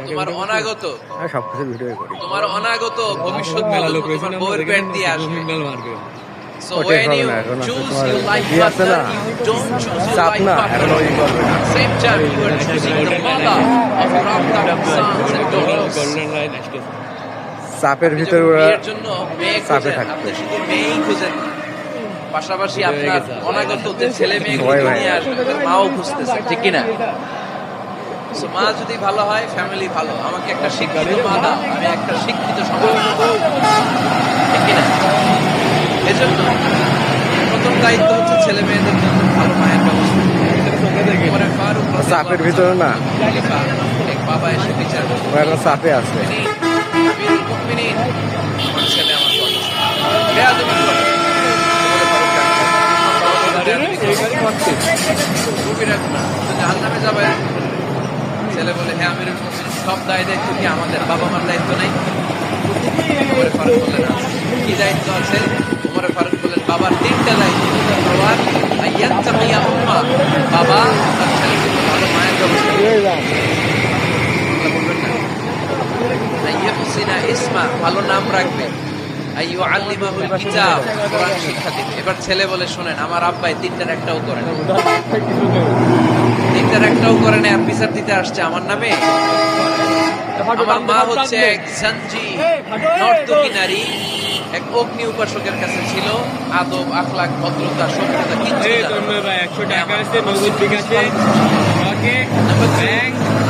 তোমার অনাগত সবকিছু ভিডিও করি। তোমার অনাগত ভবিষ্যৎ তোমার বউয়ের প্যান্ট দিয়ে আসবে। So ওটাই when হবে you না, এখন আছে choose তোমার your life ইয়ে আছে partner, না? you don't choose your চাপ life না, partner. এখন ওই করবে না। Same time you are choosing the mother of your upcoming sons and daughters. চাপের আপনি ভিতরে যখন ওরা বিয়ের জন্য মেয়ে চাপে খোঁজেন, থাকবে। আপনি শুধু মেয়েই খোঁজেন না। পাশাপাশি আপনার অনাগত যে ছেলে মেয়েগুলো সবাই ভাই। নিয়ে আসবে তাদের মাও খুঁজতেছে, ঠিক কিনা? So, মা যদি ভালো হয় ফ্যামিলি ভালো। আমাকে একটা শিক্ষিত মা দাও, আমি একটা শিক্ষিত সমাজ পাবো। ঠিক কিনা? এজন্য প্রথম দায়িত্ব হচ্ছে ছেলে মেয়েদের জন্য ভালো মায়ের ব্যবস্থা। পরে ফারুক রাদিয়াল্লাহু চাপের ভিতরে না। খলিফা, এক বাবা এসে বিচার করতে ও এখন চাপে আছে। আমিরুল মুমিনিন, আমার ছেলে আমার কথা শুনে। বেয়াদবি করে। বলে ফারুক খুবই রাখো না, তো জাহান্নামে যাবে। ছেলে বলে, হ্যাঁ আমিরুল মুমিনিন, সব দায় দায়িত্ব কি আমাদের? বাবা মার দায়িত্ব নাই? ওমরে ফারুক বললেন, কি দায়িত্ব আছে? ওমরে ফারুক বললেন, বাবার 3টা দায়িত্ব। বাবার আইয়াত্তাকিয়া উম্মা, বাবা তার ছেলের জন্য ভালো মায়ের ব্যবস্থা করবে। কথা বলবেন না? আইয়াহসিনা ইসমা, ভালো নাম রাখবে। আইয়ুআল্লিমাহুল কিতাব, কোরআন শিক্ষা দিবে। এবার ছেলে বলে, শোনেন আমার আব্বাই 3টার একটাও করে না। 3টার একটাও করে না, বিচার দিতে আসছে আমার নামে। আমার মা হচ্ছে এক জাঞ্জি নর্তকী নারী, এক অগ্নি উপাসকের কাছে ছিল। আদব, আখলাক, ভদ্রতা, সভ্যতা কিচ্ছু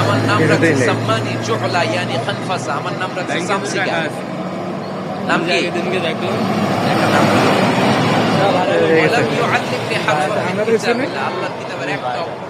আমার নাম রাখছে সাম্মানি জুহলা, ইয়ানি খানফাসা। আমার নাম রাখছে সামসিকা। নাম কি? একটা নাম বলো। ওয়ালাম ইউআল্লিমনি হারফান মিন কিতাবিল্লাহ, আল্লাহর কিতাবের একটা অক্ষর